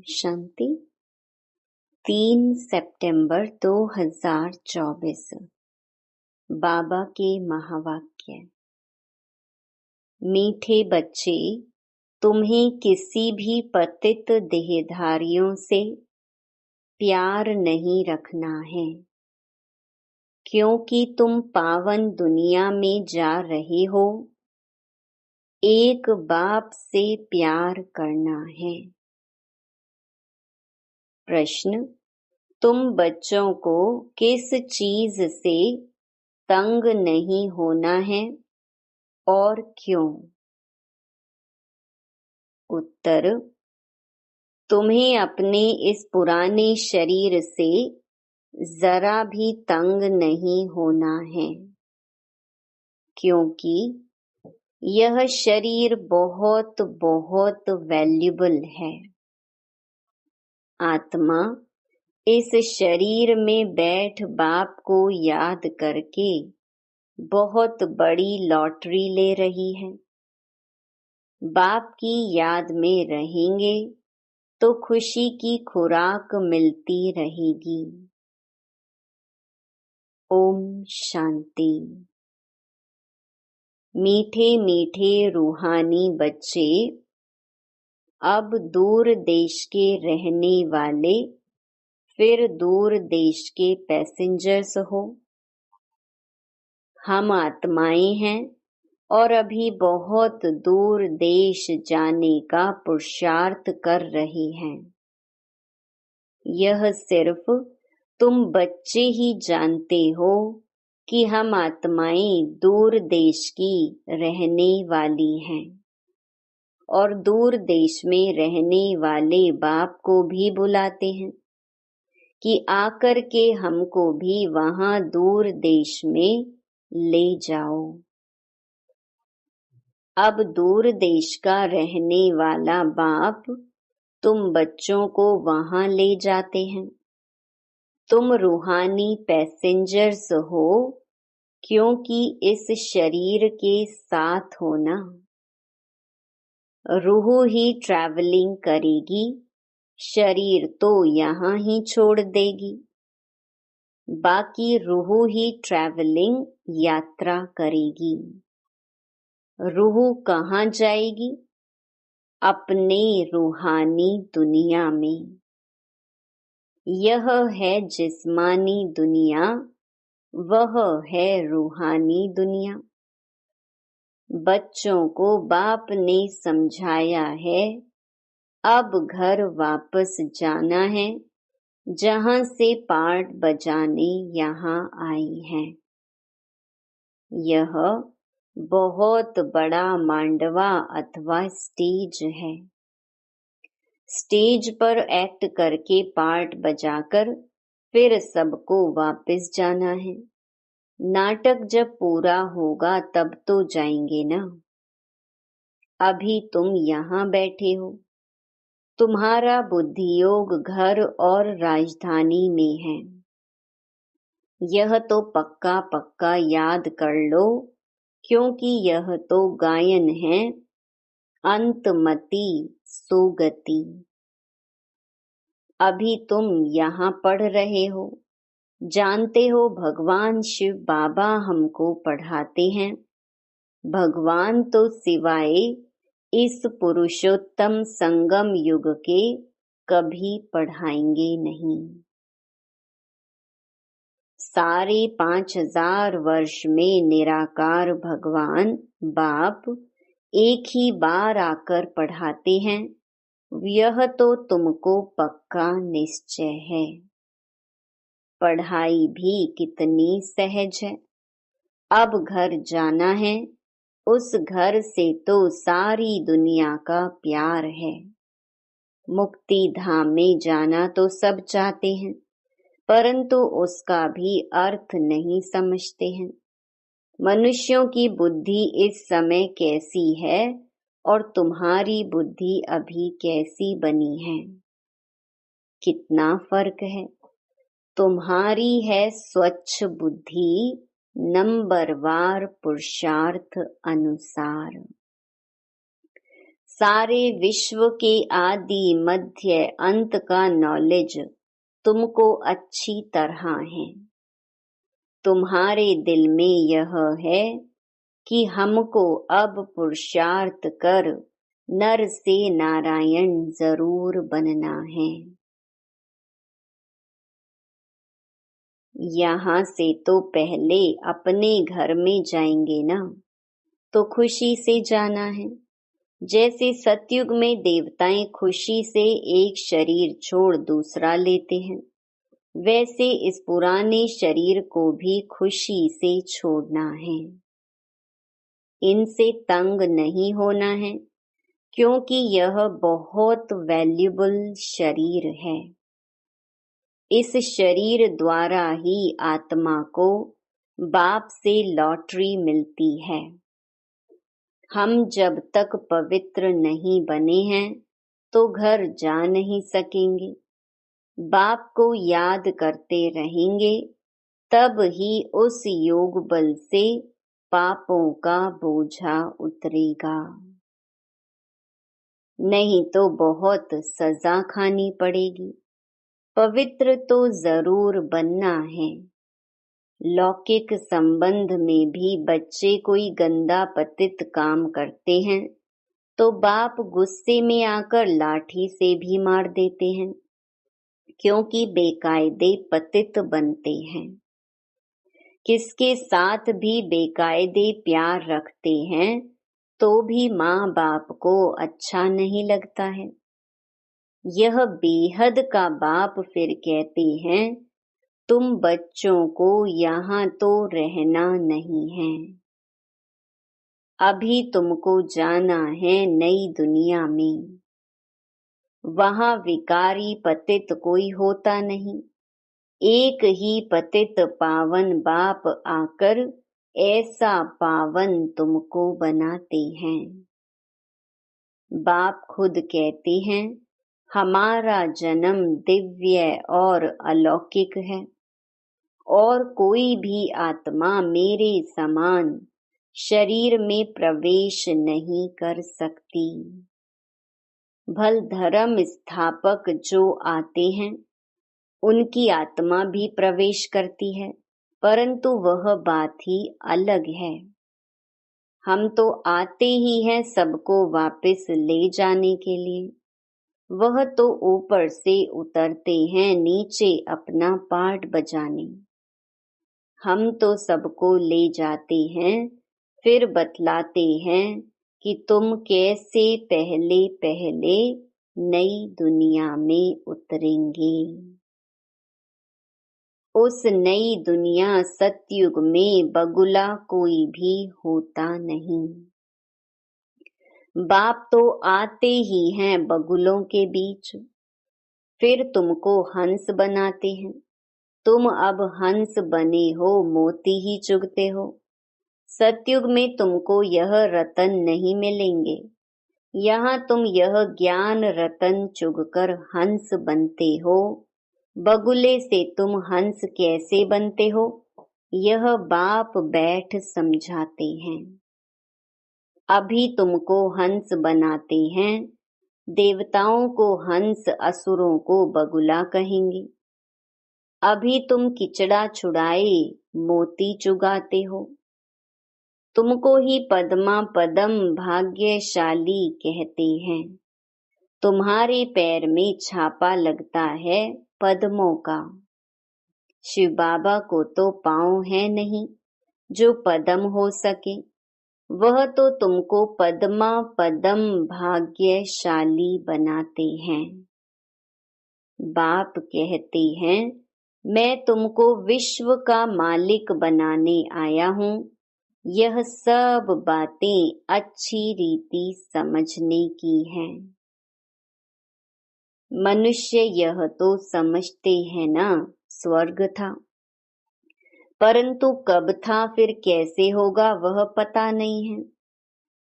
शांति। 3 सितंबर 2024। बाबा के महावाक्य। मीठे बच्चे, तुम्हें किसी भी पतित देहधारियों से प्यार नहीं रखना है, क्योंकि तुम पावन दुनिया में जा रहे हो। एक बाप से प्यार करना है। प्रश्न: तुम बच्चों को किस चीज से तंग नहीं होना है और क्यों? उत्तर: तुम्हें अपने इस पुराने शरीर से जरा भी तंग नहीं होना है, क्योंकि यह शरीर बहुत बहुत वैल्यूबल है। आत्मा इस शरीर में बैठ बाप को याद करके बहुत बड़ी लॉटरी ले रही है। बाप की याद में रहेंगे तो खुशी की खुराक मिलती रहेगी। ओम शांति। मीठे मीठे रूहानी बच्चे, अब दूर देश के रहने वाले फिर दूर देश के पैसेंजर्स हो। हम आत्माएं हैं और अभी बहुत दूर देश जाने का पुरुषार्थ कर रहे हैं। यह सिर्फ तुम बच्चे ही जानते हो कि हम आत्माएं दूर देश की रहने वाली हैं और दूर देश में रहने वाले बाप को भी बुलाते हैं कि आकर के हमको भी वहां दूर देश में ले जाओ। अब दूर देश का रहने वाला बाप तुम बच्चों को वहां ले जाते हैं। तुम रूहानी पैसेंजर्स हो, क्योंकि इस शरीर के साथ हो ना। रूह ही ट्रैवलिंग करेगी, शरीर तो यहाँ ही छोड़ देगी। बाकी रूह ही ट्रैवलिंग यात्रा करेगी। रूह कहाँ जाएगी? अपने रूहानी दुनिया में। यह है जिस्मानी दुनिया, वह है रूहानी दुनिया। बच्चों को बाप ने समझाया है, अब घर वापस जाना है, जहां से पार्ट बजाने यहाँ आई हैं। यह बहुत बड़ा मांडवा अथवा स्टेज है। स्टेज पर एक्ट करके पार्ट बजाकर फिर सबको वापस जाना है। नाटक जब पूरा होगा तब तो जाएंगे ना। अभी तुम यहाँ बैठे हो, तुम्हारा बुद्धियोग घर और राजधानी में है। यह तो पक्का पक्का याद कर लो, क्योंकि यह तो गायन है, अंतमति सुगति। अभी तुम यहाँ पढ़ रहे हो, जानते हो भगवान शिव बाबा हमको पढ़ाते हैं। भगवान तो सिवाय इस पुरुषोत्तम संगम युग के कभी पढ़ाएंगे नहीं। सारे 5000 वर्ष में निराकार भगवान बाप एक ही बार आकर पढ़ाते हैं। यह तो तुमको पक्का निश्चय है। पढ़ाई भी कितनी सहज है। अब घर जाना है, उस घर से तो सारी दुनिया का प्यार है। मुक्ति धाम में जाना तो सब चाहते हैं, परंतु उसका भी अर्थ नहीं समझते हैं। मनुष्यों की बुद्धि इस समय कैसी है और तुम्हारी बुद्धि अभी कैसी बनी है, कितना फर्क है। तुम्हारी है स्वच्छ बुद्धि, नंबरवार पुरुषार्थ अनुसार। सारे विश्व के आदि मध्य अंत का नॉलेज तुमको अच्छी तरह है। तुम्हारे दिल में यह है कि हमको अब पुरुषार्थ कर नर से नारायण जरूर बनना है। यहाँ से तो पहले अपने घर में जाएंगे ना, तो खुशी से जाना है। जैसे सतयुग में देवताएं खुशी से एक शरीर छोड़ दूसरा लेते हैं, वैसे इस पुराने शरीर को भी खुशी से छोड़ना है। इनसे तंग नहीं होना है, क्योंकि यह बहुत वैल्यूबल शरीर है। इस शरीर द्वारा ही आत्मा को बाप से लॉटरी मिलती है। हम जब तक पवित्र नहीं बने हैं तो घर जा नहीं सकेंगे। बाप को याद करते रहेंगे, तब ही उस योग बल से पापों का बोझा उतरेगा। नहीं तो बहुत सजा खानी पड़ेगी। पवित्र तो जरूर बनना है। लौकिक संबंध में भी बच्चे कोई गंदा पतित काम करते हैं तो बाप गुस्से में आकर लाठी से भी मार देते हैं, क्योंकि बेकायदे पतित बनते हैं। किसके साथ भी बेकायदे प्यार रखते हैं तो भी माँ बाप को अच्छा नहीं लगता है। यह बेहद का बाप फिर कहते हैं, तुम बच्चों को यहाँ तो रहना नहीं है। अभी तुमको जाना है नई दुनिया में। वहाँ विकारी पतित कोई होता नहीं। एक ही पतित पावन बाप आकर ऐसा पावन तुमको बनाते हैं। बाप खुद कहते हैं, हमारा जन्म दिव्य और अलौकिक है और कोई भी आत्मा मेरे समान शरीर में प्रवेश नहीं कर सकती। भल धर्म स्थापक जो आते हैं उनकी आत्मा भी प्रवेश करती है, परंतु वह बात ही अलग है। हम तो आते ही हैं सबको वापस ले जाने के लिए। वह तो ऊपर से उतरते हैं नीचे अपना पार्ट बजाने। हम तो सबको ले जाते हैं, फिर बतलाते हैं कि तुम कैसे पहले पहले नई दुनिया में उतरेंगे। उस नई दुनिया सतयुग में बगुला कोई भी होता नहीं। बाप तो आते ही हैं बगुलों के बीच, फिर तुमको हंस बनाते हैं। तुम अब हंस बने हो, मोती ही चुगते हो। सतयुग में तुमको यह रतन नहीं मिलेंगे। यहाँ तुम यह ज्ञान रतन चुगकर हंस बनते हो। बगुले से तुम हंस कैसे बनते हो, यह बाप बैठ समझाते हैं। अभी तुमको हंस बनाते हैं। देवताओं को हंस, असुरों को बगुला कहेंगे। अभी तुम किचड़ा छुड़ाए मोती चुगाते हो। तुमको ही पद्मा पदम भाग्यशाली कहते हैं। तुम्हारे पैर में छापा लगता है पद्मों का। शिव बाबा को तो पाँव है नहीं जो पद्म हो सके। वह तो तुमको पद्मा पदम भाग्यशाली बनाते हैं। बाप कहते हैं, मैं तुमको विश्व का मालिक बनाने आया हूँ। यह सब बातें अच्छी रीति समझने की हैं। मनुष्य यह तो समझते हैं ना स्वर्ग था, परंतु कब था फिर कैसे होगा वह पता नहीं है।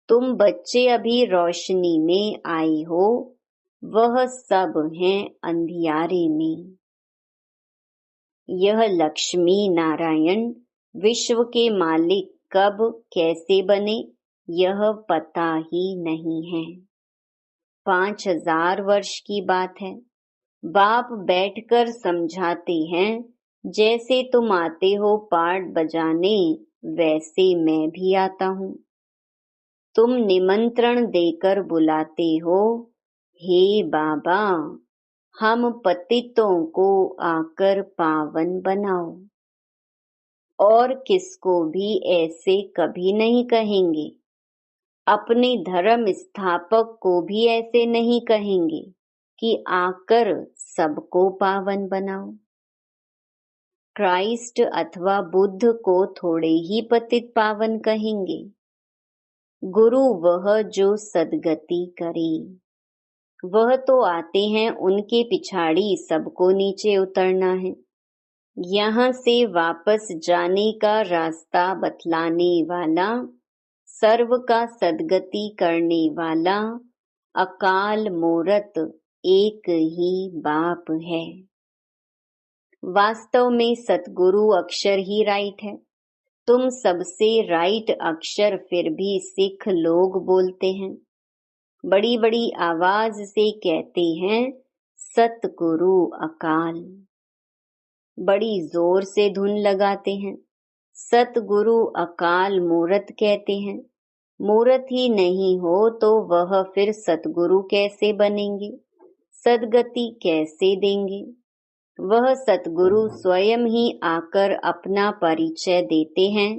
तुम बच्चे अभी रोशनी में आए हो, वह सब हैं अंधियारे में। यह लक्ष्मी नारायण विश्व के मालिक कब कैसे बने यह पता ही नहीं है। 5000 वर्ष की बात है। बाप बैठकर समझाते हैं, जैसे तुम आते हो पाठ बजाने, वैसे मैं भी आता हूँ। तुम निमंत्रण देकर बुलाते हो, हे बाबा, हम पतितों को आकर पावन बनाओ। और किसको भी ऐसे कभी नहीं कहेंगे। अपने धर्म स्थापक को भी ऐसे नहीं कहेंगे कि आकर सबको पावन बनाओ। क्राइस्ट अथवा बुद्ध को थोड़े ही पतित पावन कहेंगे। गुरु वह जो सद्गति करे। वह तो आते हैं, उनके पिछाड़ी सबको नीचे उतरना है। यहाँ से वापस जाने का रास्ता बतलाने वाला, सर्व का सद्गति करने वाला अकाल मूरत एक ही बाप है। वास्तव में सतगुरु अक्षर ही राइट है। तुम सबसे राइट अक्षर फिर भी सिख लोग बोलते हैं। बड़ी बड़ी आवाज से कहते हैं सतगुरु अकाल। बड़ी जोर से धुन लगाते हैं। सतगुरु अकाल मूरत कहते हैं। मूरत ही नहीं हो तो वह फिर सतगुरु कैसे बनेंगे? सद्गति कैसे देंगे? वह सतगुरु स्वयं ही आकर अपना परिचय देते हैं,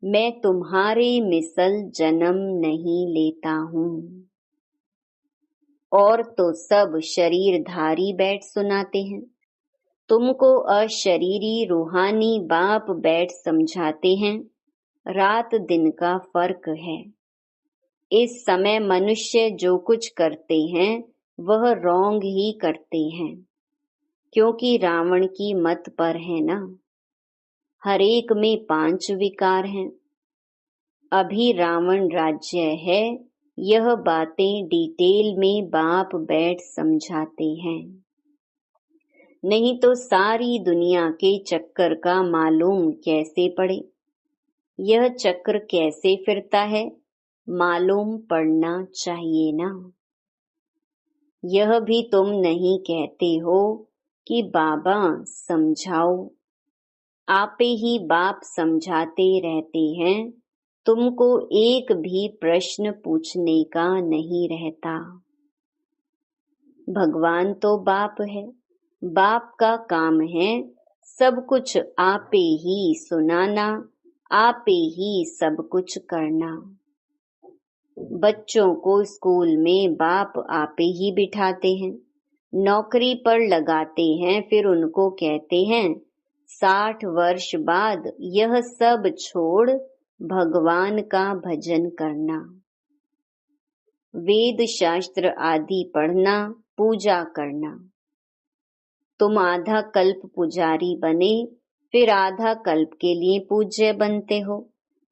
मैं तुम्हारे मिसल जन्म नहीं लेता हूँ। और तो सब शरीरधारी बैठ सुनाते हैं। तुमको अशरीरी रूहानी बाप बैठ समझाते हैं। रात दिन का फर्क है। इस समय मनुष्य जो कुछ करते हैं वह रॉन्ग ही करते हैं, क्योंकि रावण की मत पर है ना। हर एक में 5 विकार हैं। अभी रावण राज्य है, यह बातें डिटेल में बाप बैठ समझाते हैं। नहीं तो सारी दुनिया के चक्कर का मालूम कैसे पड़े? यह चक्र कैसे फिरता है मालूम पड़ना चाहिए ना। यह भी तुम नहीं कहते हो कि बाबा समझाओ। आपे ही बाप समझाते रहते हैं। तुमको एक भी प्रश्न पूछने का नहीं रहता। भगवान तो बाप है। बाप का काम है सब कुछ आपे ही सुनाना, आपे ही सब कुछ करना। बच्चों को स्कूल में बाप आपे ही बिठाते हैं, नौकरी पर लगाते हैं, फिर उनको कहते हैं 60 वर्ष बाद यह सब छोड़ भगवान का भजन करना, वेद शास्त्र आदि पढ़ना, पूजा करना। तुम आधा कल्प पुजारी बने, फिर आधा कल्प के लिए पूज्य बनते हो।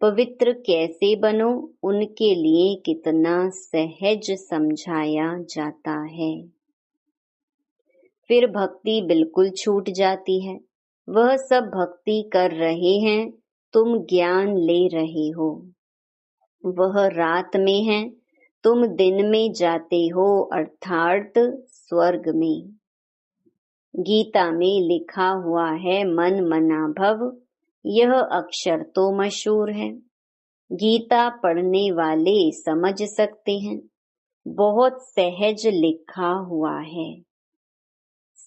पवित्र कैसे बनो, उनके लिए कितना सहज समझाया जाता है। फिर भक्ति बिल्कुल छूट जाती है। वह सब भक्ति कर रहे हैं, तुम ज्ञान ले रहे हो। वह रात में है, तुम दिन में जाते हो, अर्थात स्वर्ग में। गीता में लिखा हुआ है मन मना भव, यह अक्षर तो मशहूर है। गीता पढ़ने वाले समझ सकते हैं, बहुत सहज लिखा हुआ है।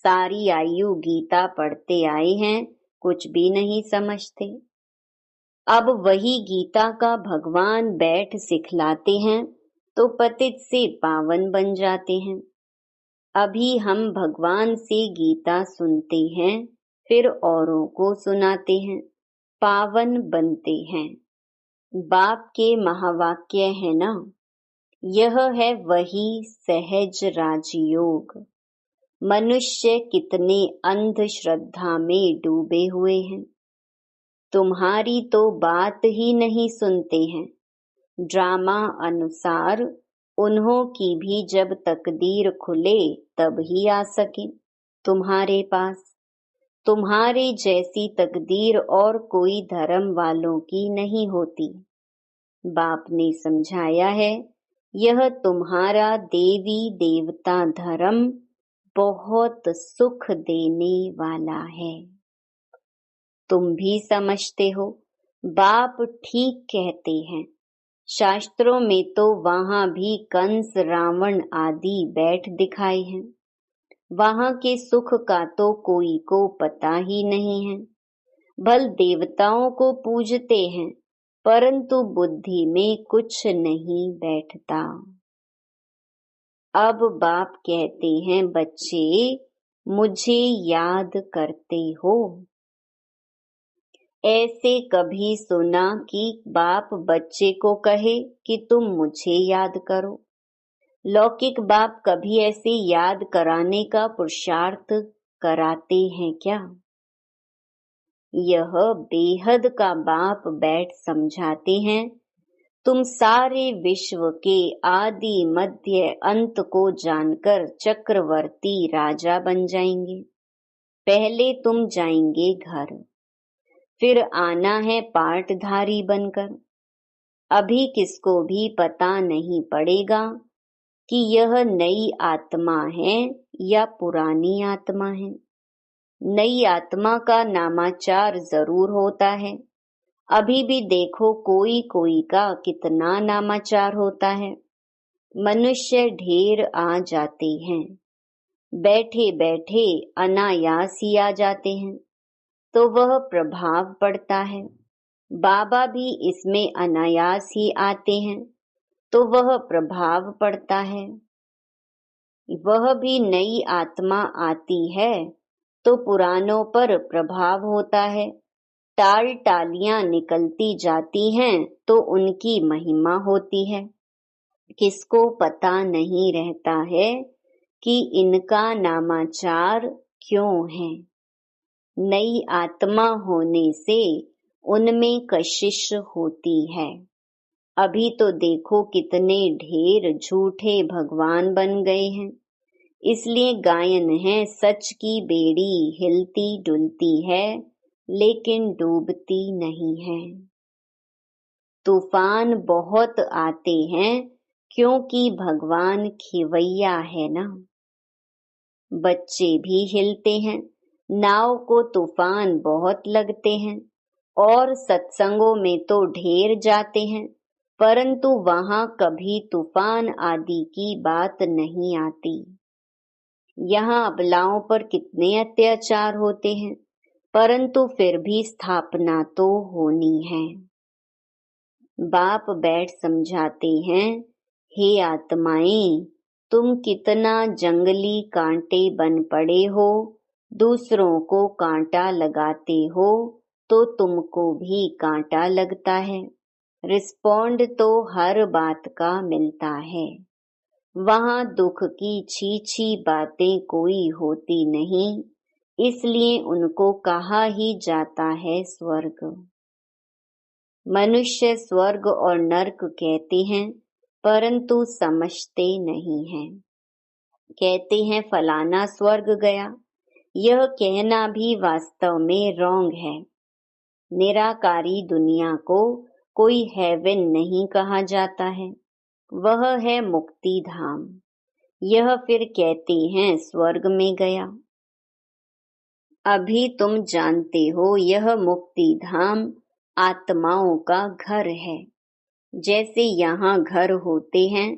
सारी आयु गीता पढ़ते आए हैं, कुछ भी नहीं समझते। अब वही गीता का भगवान बैठ सिखलाते हैं तो पतित से पावन बन जाते हैं। अभी हम भगवान से गीता सुनते हैं, फिर औरों को सुनाते हैं, पावन बनते हैं। बाप के महावाक्य है ना, यह है वही सहज राजयोग। मनुष्य कितने अंधश्रद्धा में डूबे हुए हैं। तुम्हारी तो बात ही नहीं सुनते हैं। ड्रामा अनुसार उन्हों की भी जब तकदीर खुले तब ही आ सके तुम्हारे पास। तुम्हारे जैसी तकदीर और कोई धर्म वालों की नहीं होती। बाप ने समझाया है, यह तुम्हारा देवी देवता धर्म बहुत सुख देने वाला है। तुम भी समझते हो, बाप ठीक कहते हैं। शास्त्रों में तो वहां भी कंस रावण आदि बैठ दिखाए हैं। वहां के सुख का तो कोई को पता ही नहीं है। भल देवताओं को पूजते हैं, परंतु बुद्धि में कुछ नहीं बैठता। अब बाप कहते हैं, बच्चे मुझे याद करते हो? ऐसे कभी सुना कि बाप बच्चे को कहे कि तुम मुझे याद करो? लौकिक बाप कभी ऐसे याद कराने का पुरुषार्थ कराते हैं क्या? यह बेहद का बाप बैठ समझाते हैं, तुम सारे विश्व के आदि मध्य अंत को जानकर चक्रवर्ती राजा बन जाएंगे। पहले तुम जाएंगे घर, फिर आना है पाटधारी बनकर। अभी किसको भी पता नहीं पड़ेगा कि यह नई आत्मा है या पुरानी आत्मा है। नई आत्मा का नामाचार जरूर होता है। अभी भी देखो कोई कोई का कितना नामाचार होता है। मनुष्य ढेर आ जाते हैं, बैठे बैठे अनायास ही आ जाते हैं, तो वह प्रभाव पड़ता है। बाबा भी इसमें अनायास ही आते हैं, तो वह प्रभाव पड़ता है। वह भी नई आत्मा आती है तो पुरानों पर प्रभाव होता है। टाल टालियां निकलती जाती हैं तो उनकी महिमा होती है। किसको पता नहीं रहता है कि इनका नामाचार क्यों है। नई आत्मा होने से उनमें कशिश होती है। अभी तो देखो कितने ढेर झूठे भगवान बन गए हैं। इसलिए गायन है, सच की बेड़ी हिलती डुलती है लेकिन डूबती नहीं है। तूफान बहुत आते हैं क्योंकि भगवान खिवैया है ना। बच्चे भी हिलते हैं, नाव को तूफान बहुत लगते हैं और सत्संगों में तो ढेर जाते हैं, परंतु वहां कभी तूफान आदि की बात नहीं आती। यहाँ अबलाओं पर कितने अत्याचार होते हैं, परंतु फिर भी स्थापना तो होनी है। बाप बैठ समझाते हैं, हे आत्माएं, तुम कितना जंगली कांटे बन पड़े हो। दूसरों को कांटा लगाते हो तो तुमको भी कांटा लगता है। रिस्पॉन्ड तो हर बात का मिलता है। वहां दुख की छी बातें कोई होती नहीं, इसलिए उनको कहा ही जाता है स्वर्ग। मनुष्य स्वर्ग और नर्क कहते हैं, परंतु समझते नहीं हैं। कहते हैं फलाना स्वर्ग गया, यह कहना भी वास्तव में रॉन्ग है। निराकारी दुनिया को कोई हेवन नहीं कहा जाता है, वह है मुक्ति धाम। यह फिर कहते हैं स्वर्ग में गया। अभी तुम जानते हो यह मुक्ति धाम आत्माओं का घर है। जैसे यहाँ घर होते हैं,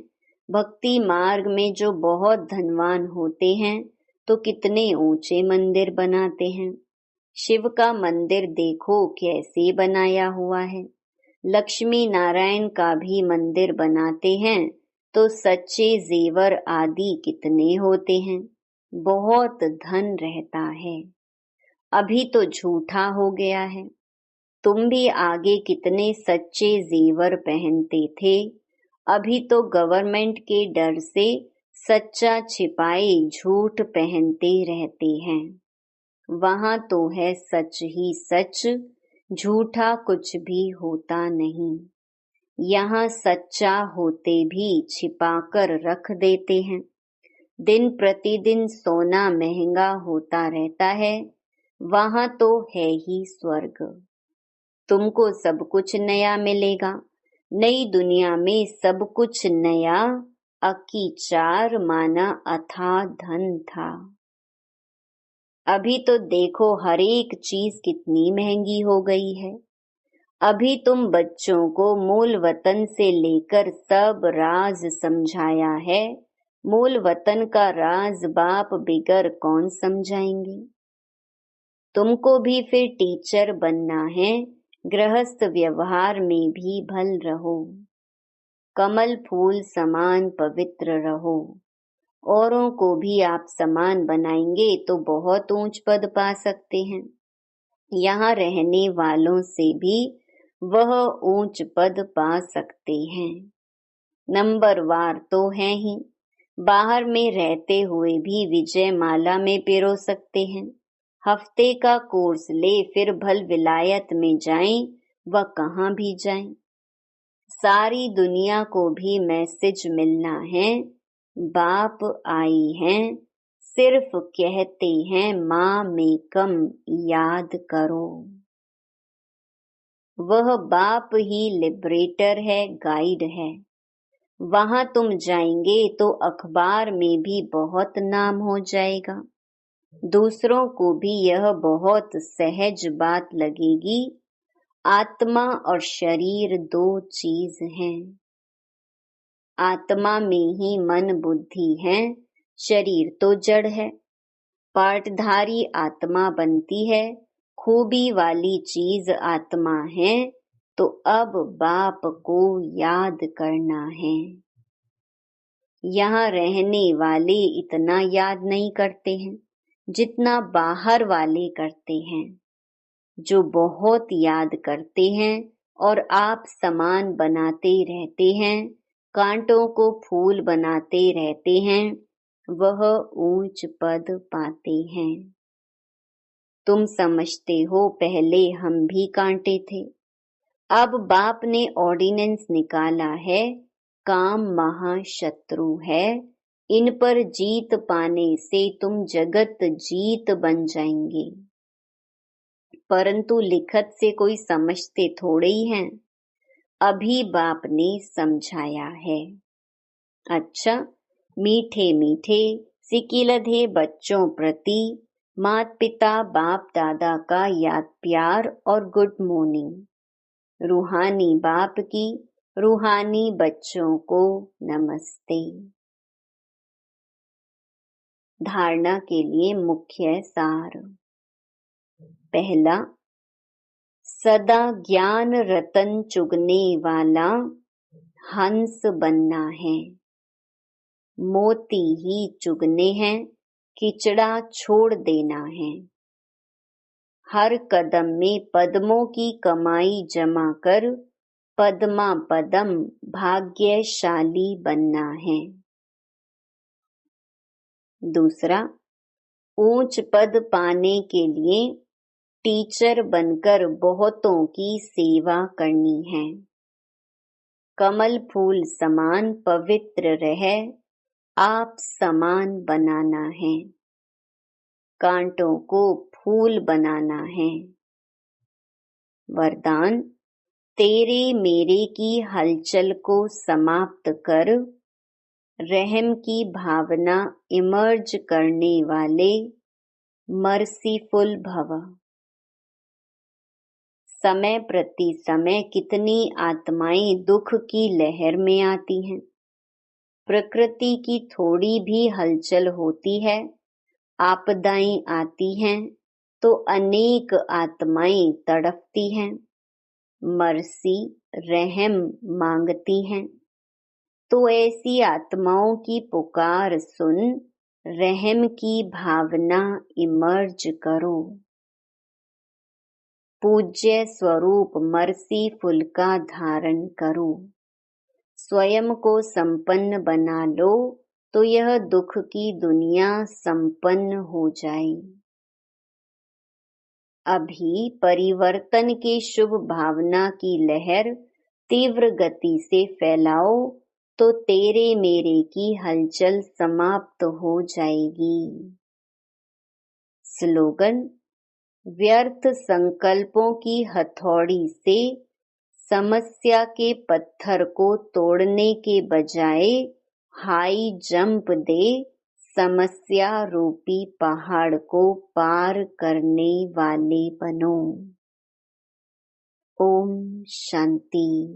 भक्ति मार्ग में जो बहुत धनवान होते हैं तो कितने ऊंचे मंदिर बनाते हैं। शिव का मंदिर देखो कैसे बनाया हुआ है। लक्ष्मी नारायण का भी मंदिर बनाते हैं तो सच्चे जेवर आदि कितने होते हैं, बहुत धन रहता है। अभी तो झूठा हो गया है। तुम भी आगे कितने सच्चे जेवर पहनते थे, अभी तो गवर्नमेंट के डर से सच्चा छिपाए झूठ पहनते रहते हैं। वहां तो है सच ही सच, झूठा कुछ भी होता नहीं। यहाँ सच्चा होते भी छिपाकर रख देते हैं। दिन प्रतिदिन सोना महंगा होता रहता है, वहां तो है ही स्वर्ग। तुमको सब कुछ नया मिलेगा, नई दुनिया में सब कुछ नया, अकी चार माना अथाह धन था। अभी तो देखो हर एक चीज कितनी महंगी हो गई है। अभी तुम बच्चों को मूल वतन से लेकर सब राज समझाया है, मूल वतन का राज बाप बिगर कौन समझाएंगे। तुमको भी फिर टीचर बनना है, गृहस्थ व्यवहार में भी भल रहो, कमल फूल समान पवित्र रहो। औरों को भी आप समान बनाएंगे तो बहुत ऊंच पद पा सकते हैं। यहाँ रहने वालों से भी वह ऊंच पद पा सकते हैं। नंबरवार तो हैं ही, बाहर में रहते हुए भी विजय माला में पिरो सकते हैं। हफ्ते का कोर्स ले फिर भल विलायत में जाएं, व कहाँ भी जाएं। सारी दुनिया को भी मैसेज मिलना है, बाप आई हैं, सिर्फ कहते हैं माँ में कम याद करो। वह बाप ही लिबरेटर है, गाइड है। वहां तुम जाएंगे तो अखबार में भी बहुत नाम हो जाएगा। दूसरों को भी यह बहुत सहज बात लगेगी। आत्मा और शरीर दो चीज हैं। आत्मा में ही मन बुद्धि है, शरीर तो जड़ है। पाठधारी आत्मा बनती है, खूबी वाली चीज आत्मा है। तो अब बाप को याद करना है। यहाँ रहने वाले इतना याद नहीं करते हैं जितना बाहर वाले करते हैं। जो बहुत याद करते हैं और आप समान बनाते रहते हैं, कांटों को फूल बनाते रहते हैं, वह ऊंच पद पाते हैं। तुम समझते हो पहले हम भी कांटे थे। अब बाप ने ऑर्डिनेंस निकाला है, काम महाशत्रु है, इन पर जीत पाने से तुम जगत जीत बन जाएंगे। परंतु लिखत से कोई समझते थोड़े ही हैं। अभी बाप ने समझाया है। अच्छा, मीठे मीठे सिकिलधे बच्चों प्रति मात पिता बाप दादा का याद प्यार और गुड मॉर्निंग। रूहानी बाप की रूहानी बच्चों को नमस्ते। धारणा के लिए मुख्य सार। पहला, सदा ज्ञान रतन चुगने वाला हंस बनना है। मोती ही चुगने हैं, किचड़ा छोड़ देना है। हर कदम में पद्मों की कमाई जमा कर पद्मा पदम भाग्यशाली बनना है। दूसरा, ऊंच पद पाने के लिए टीचर बनकर बहुतों की सेवा करनी है। कमल फूल समान पवित्र रहे, आप समान बनाना है। कांटों को फूल बनाना है। वरदान, तेरे मेरे की हलचल को समाप्त कर रहम की भावना इमर्ज करने वाले मर्सीफुल भव। समय प्रति समय कितनी आत्माएं दुख की लहर में आती हैं। प्रकृति की थोड़ी भी हलचल होती है, आपदाएं आती हैं तो अनेक आत्माएं तड़पती हैं, मर्सी रहम मांगती हैं। तो ऐसी आत्माओं की पुकार सुन रहम की भावना इमर्ज करो। पूज्य स्वरूप मर्सीफुल का धारण करो। स्वयं को संपन्न बना लो तो यह दुख की दुनिया संपन्न हो जाए। अभी परिवर्तन की शुभ भावना की लहर तीव्र गति से फैलाओ तो तेरे मेरे की हलचल समाप्त हो जाएगी। स्लोगन, व्यर्थ संकल्पों की हथौड़ी से समस्या के पत्थर को तोड़ने के बजाय हाई जंप दे समस्या रूपी पहाड़ को पार करने वाले बनो। ओम शांति।